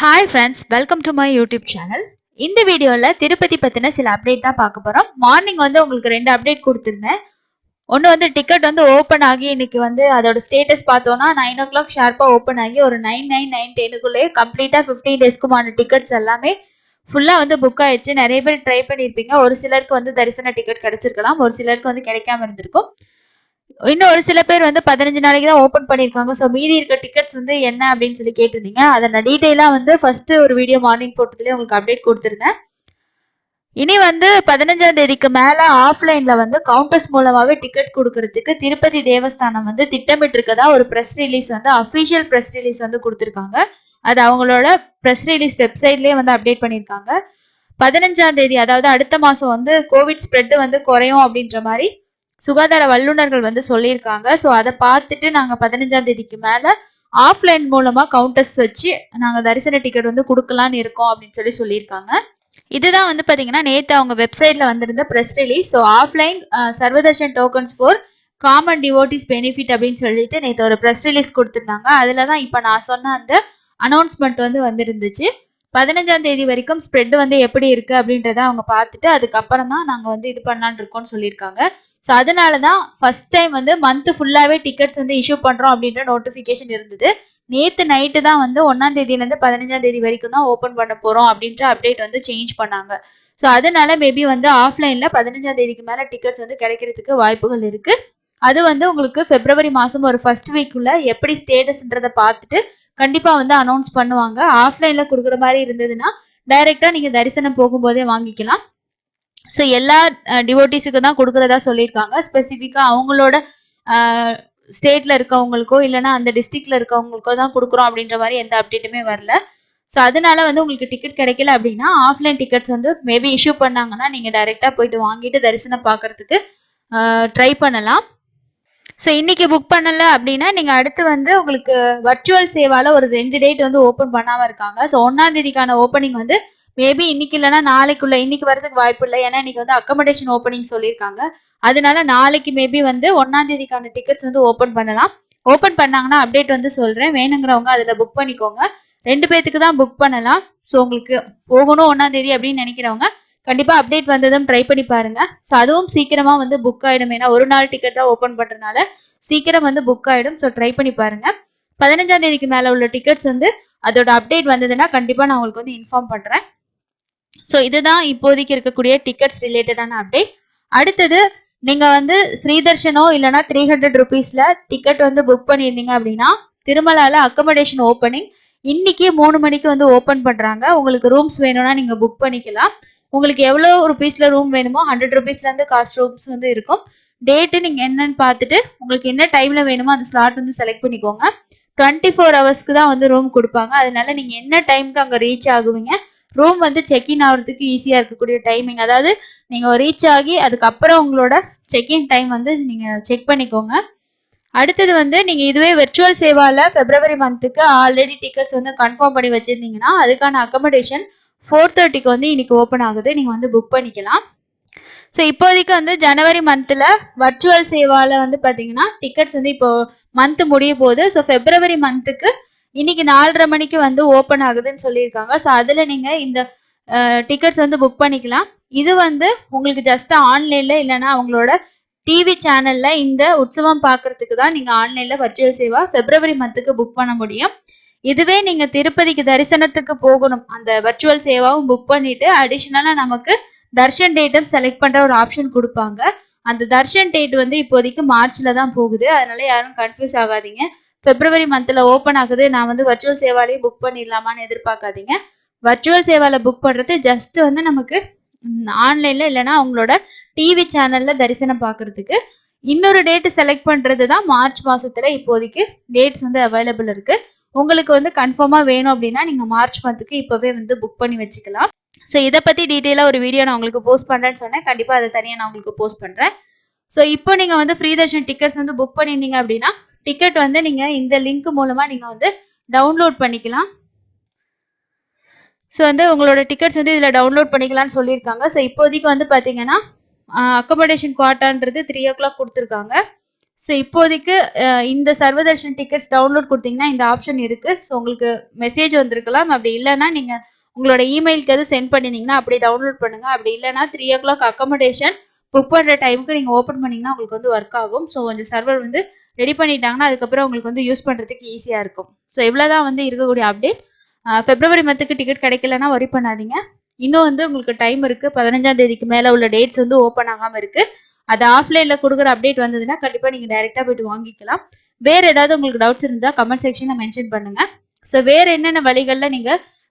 Hi friends, welcome to my YouTube channel. இந்த வீடியோவில் திருப்பதி பற்றின சில அப்டேட் தான் பார்க்க போகிறோம். மார்னிங் வந்து உங்களுக்கு 2 அப்டேட் கொடுத்துருந்தேன். ஒன்று வந்து டிக்கெட் வந்து ஓப்பன் ஆகி இன்னைக்கு வந்து அதோட ஸ்டேட்டஸ் பார்த்தோன்னா 9 o'clock ஷார்ப்பாக ஓப்பன் ஆகி ஒரு 9, 9, 9, 10க்குள்ளேயே கம்ப்ளீட்டாக 15 டேஸ்க்குமான டிக்கெட்ஸ் எல்லாமே ஃபுல்லாக வந்து புக் ஆயிடுச்சு. நிறைய பேர் ட்ரை பண்ணியிருப்பீங்க. ஒரு சிலருக்கு வந்து தரிசன டிக்கெட் கிடைச்சிருக்கலாம், ஒரு சிலருக்கு வந்து கிடைக்காம இருந்திருக்கும். இன்னும் ஒரு சில பேர் வந்து 15 நாளைக்கு தான் ஓப்பன் பண்ணியிருக்காங்க. ஸோ மீதி இருக்க டிக்கெட்ஸ் வந்து என்ன அப்படின்னு சொல்லி கேட்டிருந்தீங்க. அதை நான் டீட்டெயிலாக வந்து ஃபர்ஸ்ட் ஒரு வீடியோ மார்னிங் போட்டதுலேயே உங்களுக்கு அப்டேட் கொடுத்துருந்தேன். இனி வந்து 15ஆம் தேதிக்கு மேல ஆஃப்லைன்ல வந்து கவுண்டர்ஸ் மூலமாவே டிக்கெட் கொடுக்கறதுக்கு திருப்பதி தேவஸ்தானம் வந்து திட்டமிட்டு இருக்கதா ஒரு பிரஸ் ரிலீஸ் வந்து அஃபிஷியல் பிரஸ் ரிலீஸ் வந்து கொடுத்துருக்காங்க. அது அவங்களோட பிரஸ் ரிலீஸ் வெப்சைட்லயே வந்து அப்டேட் பண்ணியிருக்காங்க. 15ஆம் தேதி அதாவது அடுத்த மாசம் வந்து கோவிட் ஸ்ப்ரெட் வந்து குறையும் அப்படின்ற மாதிரி சுகாதார வல்லுநர்கள் வந்து சொல்லியிருக்காங்க. ஸோ அதை பார்த்துட்டு நாங்கள் 15ஆம் தேதிக்கு மேலே ஆஃப்லைன் மூலமாக கவுண்டர்ஸ் வச்சு நாங்கள் தரிசன டிக்கெட் வந்து கொடுக்கலான்னு இருக்கோம் அப்படின்னு சொல்லியிருக்காங்க. இதுதான் வந்து பார்த்தீங்கன்னா நேற்று அவங்க வெப்சைட்டில் வந்திருந்த press release. So offline Sarvadarshan tokens for common devotees benefit அப்படின்னு சொல்லிட்டு நேற்று ஒரு ப்ரெஸ் ரிலீஸ் கொடுத்துருந்தாங்க. அதில் தான் இப்போ நான் சொன்ன அந்த அனௌன்ஸ்மெண்ட் வந்து வந்துருந்துச்சு. 15ஆம் தேதி வரைக்கும் ஸ்ப்ரெட் வந்து எப்படி இருக்கு அப்படின்றத அவங்க பார்த்துட்டு அதுக்கப்புறம் தான் நாங்கள் வந்து இது பண்ணலான்னு இருக்கோம்னு சொல்லியிருக்காங்க. ஸோ அதனால தான் ஃபர்ஸ்ட் டைம் வந்து மந்த் ஃபுல்லாகவே டிக்கெட்ஸ் வந்து இஷ்யூ பண்ணுறோம் அப்படின்ற நோட்டிஃபிகேஷன் இருந்தது. நேற்று நைட்டு தான் வந்து 1ஆம் தேதியிலேருந்து 15ஆம் தேதி வரைக்கும் தான் ஓப்பன் பண்ண போகிறோம் அப்படின்ற அப்டேட் வந்து சேஞ்ச் பண்ணாங்க. ஸோ அதனால மேபி வந்து ஆஃப்லைனில் 15ஆம் தேதிக்கு மேலே டிக்கெட்ஸ் வந்து கிடைக்கிறதுக்கு வாய்ப்புகள் இருக்குது. அது வந்து உங்களுக்கு பிப்ரவரி மாதம் ஒரு ஃபர்ஸ்ட் வீக்குள்ள எப்படி ஸ்டேட்டஸ்ன்றதை பார்த்துட்டு கண்டிப்பாக வந்து அனௌன்ஸ் பண்ணுவாங்க. ஆஃப்லைனில் கொடுக்குற மாதிரி இருந்ததுன்னா டைரெக்டாக நீங்கள் தரிசனம் போகும்போதே வாங்கிக்கலாம். ஸோ எல்லா டிவோட்டிஸுக்கு தான் கொடுக்குறதா சொல்லியிருக்காங்க. ஸ்பெசிஃபிக்காக அவங்களோட ஸ்டேட்டில் இருக்கவங்களுக்கோ இல்லைனா அந்த டிஸ்ட்ரிக்டில் இருக்கவங்களுக்கோ தான் கொடுக்குறோம் அப்படின்ற மாதிரி எந்த அப்டேட்டுமே வரல. ஸோ அதனால வந்து உங்களுக்கு டிக்கெட் கிடைக்கல அப்படின்னா ஆஃப்லைன் டிக்கெட்ஸ் வந்து மேபி இஷ்யூ பண்ணாங்கன்னா நீங்கள் டைரெக்டாக போயிட்டு வாங்கிட்டு தரிசனம் பார்க்கறதுக்கு ட்ரை பண்ணலாம். ஸோ இன்னைக்கு புக் பண்ணல அப்படின்னா நீங்கள் அடுத்து வந்து உங்களுக்கு வர்ச்சுவல் சேவால ஒரு 2 டேட் வந்து ஓப்பன் பண்ணாமல் இருக்காங்க. ஸோ 1ஆம் தேதிக்கான ஓப்பனிங் வந்து மேபி இன்னைக்கு இல்லைன்னா நாளைக்குள்ள, இன்னைக்கு வரதுக்கு வாய்ப்பு இல்லை. ஏன்னா இன்னைக்கு வந்து அக்கமடேஷன் ஓப்பனிங் சொல்லியிருக்காங்க. அதனால நாளைக்கு மேபி வந்து 1ஆம் தேதிக்கான டிக்கெட்ஸ் வந்து ஓப்பன் பண்ணலாம். ஓப்பன் பண்ணாங்கன்னா அப்டேட் வந்து சொல்றேன். வேணுங்கிறவங்க அதில் புக் பண்ணிக்கோங்க. 2 பேத்துக்கு தான் புக் பண்ணலாம். ஸோ உங்களுக்கு போகணும் 1ஆம் தேதி அப்படின்னு நினைக்கிறவங்க கண்டிப்பா அப்டேட் வந்ததும் ட்ரை பண்ணி பாருங்க. ஸோ அதுவும் சீக்கிரமா வந்து புக் ஆயிடும். ஏன்னா ஒரு நாள் டிக்கெட் தான் ஓப்பன் பண்றதுனால சீக்கிரம் வந்து புக் ஆயிடும். ஸோ ட்ரை பண்ணி பாருங்க. 15ஆம் தேதிக்கு மேல உள்ள டிக்கெட்ஸ் வந்து அதோட அப்டேட் வந்ததுன்னா கண்டிப்பா நான் உங்களுக்கு வந்து இன்ஃபார்ம் பண்றேன். ஸோ இதுதான் இப்போதைக்கு இருக்கக்கூடிய டிக்கெட்ஸ் ரிலேட்டடான அப்டேட். அடுத்தது நீங்க வந்து ஃப்ரீ தர்ஷனோ இல்லைன்னா 300 ருபீஸ்ல டிக்கெட் வந்து புக் பண்ணியிருந்தீங்க அப்படின்னா திருமலால அக்கமடேஷன் ஓப்பனிங் இன்னைக்கு 3 மணிக்கு வந்து ஓப்பன் பண்றாங்க. உங்களுக்கு ரூம்ஸ் வேணும்னா நீங்க புக் பண்ணிக்கலாம். உங்களுக்கு எவ்வளோ ருபீஸ்ல ரூம் வேணுமோ 100 ருபீஸ்லேருந்து காஸ்ட் ரூம்ஸ் வந்து இருக்கும். டேட்டு நீங்கள் என்னன்னு பார்த்துட்டு உங்களுக்கு என்ன டைமில் வேணுமோ அந்த ஸ்லாட் வந்து செலக்ட் பண்ணிக்கோங்க. 24 ஹவர்ஸ்க்கு தான் வந்து ரூம் கொடுப்பாங்க. அதனால நீங்கள் என்ன டைமுக்கு அங்கே ரீச் ஆகுவீங்க, ரூம் வந்து செக்இன் ஆகிறதுக்கு ஈஸியாக இருக்கக்கூடிய டைமிங், அதாவது நீங்கள் ரீச் ஆகி அதுக்கப்புறம் உங்களோட செக்இன் டைம் வந்து நீங்கள் செக் பண்ணிக்கோங்க. அடுத்தது வந்து நீங்கள் இதுவே வெர்ச்சுவல் சேவால பிப்ரவரி மந்த்துக்கு ஆல்ரெடி டிக்கெட்ஸ் வந்து கன்ஃபார்ம் பண்ணி வச்சிருந்தீங்கன்னா அதுக்கான அக்கமடேஷன் 4:30க்கு வந்து இன்னைக்கு ஓப்பன் ஆகுது. நீங்கள் வந்து புக் பண்ணிக்கலாம். ஸோ இப்போதைக்கு வந்து ஜனவரி மந்த்தில் வர்ச்சுவல் சேவால வந்து பார்த்தீங்கன்னா டிக்கெட்ஸ் வந்து இப்போ மந்த் முடிய போகுது. ஸோ பிப்ரவரி மந்த்துக்கு இன்னைக்கு 4:30 மணிக்கு வந்து ஓப்பன் ஆகுதுன்னு சொல்லியிருக்காங்க. ஸோ அதில் நீங்கள் இந்த டிக்கெட்ஸ் வந்து புக் பண்ணிக்கலாம். இது வந்து உங்களுக்கு ஜஸ்ட் ஆன்லைனில் இல்லைன்னா அவங்களோட டிவி சேனலில் இந்த உற்சவம் பார்க்கறதுக்கு தான் நீங்கள் ஆன்லைனில் வர்ச்சுவல் சேவா பிப்ரவரி மந்த்துக்கு புக் பண்ண முடியும். இதுவே நீங்கள் திருப்பதிக்கு தரிசனத்துக்கு போகணும், அந்த வர்ச்சுவல் சேவாவும் புக் பண்ணிட்டு அடிஷ்னலாக நமக்கு தர்ஷன் டேட்டும் செலக்ட் பண்ணுற ஒரு ஆப்ஷன் கொடுப்பாங்க. அந்த தர்ஷன் டேட் வந்து இப்போதைக்கு மார்ச்ல தான் போகுது. அதனால யாரும் கன்ஃபியூஸ் ஆகாதீங்க. பிப்ரவரி மந்த்ல ஓப்பன் ஆகுது, நான் வந்து வர்ச்சுவல் சேவாலேயே புக் பண்ணிடலாமான்னு எதிர்பார்க்காதீங்க. வர்ச்சுவல் சேவால புக் பண்ணுறது ஜஸ்ட் வந்து நமக்கு ஆன்லைனில் இல்லைன்னா அவங்களோட டிவி சேனலில் தரிசனம் பார்க்கறதுக்கு. இன்னொரு டேட்டு செலக்ட் பண்ணுறது தான் மார்ச் மாதத்தில் இப்போதைக்கு டேட்ஸ் வந்து அவைலபிள் இருக்குது. உங்களுக்கு வந்து கன்ஃபார்மாக வேணும் அப்படின்னா நீங்கள் மார்ச் மந்த்துக்கு இப்போவே வந்து புக் பண்ணி வச்சுக்கலாம். ஸோ இதை பற்றி டீட்டெயிலாக ஒரு வீடியோ நான் உங்களுக்கு போஸ்ட் பண்ணுறேன்னு சொன்னேன். கண்டிப்பாக அதை தனியாக நான் உங்களுக்கு போஸ்ட் பண்ணுறேன். ஸோ இப்போ நீங்கள் வந்து ஃப்ரீ தர்ஷன் டிக்கெட்ஸ் வந்து புக் பண்ணியிருந்தீங்க அப்படின்னா டிக்கெட் வந்து நீங்கள் இந்த லிங்க் மூலமாக நீங்கள் வந்து டவுன்லோட் பண்ணிக்கலாம். ஸோ வந்து உங்களோட டிக்கெட்ஸ் வந்து இதில் டவுன்லோட் பண்ணிக்கலாம்னு சொல்லியிருக்காங்க. ஸோ இப்போதைக்கு வந்து பார்த்தீங்கன்னா அக்கமடேஷன் குவாட்டான்றது 3 o'clock கொடுத்துருக்காங்க. ஸோ இப்போதைக்கு இந்த சர்வதர்ஷன் டிக்கெட்ஸ் டவுன்லோட் கொடுத்தீங்கன்னா இந்த ஆப்ஷன் இருக்கு. ஸோ உங்களுக்கு மெசேஜ் வந்திருக்கலாம். அப்படி இல்லைன்னா நீங்க உங்களோட இமெயிலுக்கு எதுவும் சென்ட் பண்ணியிருந்தீங்கன்னா அப்படியே டவுன்லோட் பண்ணுங்க. அப்படி இல்லைன்னா 3 o'clock அக்கமடேஷன் புக் பண்ற டைமுக்கு நீங்க ஓப்பன் பண்ணீங்கன்னா உங்களுக்கு வந்து ஒர்க் ஆகும். ஸோ கொஞ்சம் சர்வர் வந்து ரெடி பண்ணிட்டாங்கன்னா அதுக்கப்புறம் உங்களுக்கு வந்து யூஸ் பண்றதுக்கு ஈஸியா இருக்கும். ஸோ இவ்வளவுதான் வந்து இருக்கக்கூடிய அப்டேட். பிப்ரவரி மந்த்துக்கு டிக்கெட் கிடைக்கலன்னா வரி பண்ணாதீங்க. இன்னும் வந்து உங்களுக்கு டைம் இருக்கு. 15ஆம் தேதிக்கு மேல உள்ள டேட்ஸ் வந்து ஓப்பன் ஆகாம இருக்கு. அது ஆஃப்லைன்ல கொடுக்குற அப்டேட் வந்ததுன்னா கண்டிப்பா நீங்க டைரக்டா போயிட்டு வாங்கிக்கலாம். வேற ஏதாவது உங்களுக்கு டவுட்ஸ் இருந்தா கமெண்ட் செக்ஷன்ல மென்ஷன் பண்ணுங்க. ஸோ வேற என்னென்ன வழிகள்ல நீங்க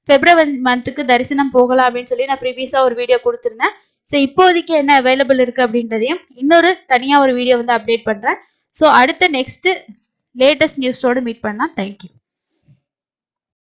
பிப்ரவரி மந்த்துக்கு தரிசனம் போகலாம் அப்படின்னு சொல்லி நான் ப்ரீவியஸா ஒரு வீடியோ கொடுத்துருந்தேன். ஸோ இப்போதைக்கு என்ன அவைலபிள் இருக்கு அப்படின்றதையும் இன்னொரு தனியா ஒரு வீடியோ வந்து அப்டேட் பண்றேன். ஸோ அடுத்த நெக்ஸ்ட் லேட்டஸ்ட் நியூஸோட மீட் பண்ணலாம். தேங்க்யூ.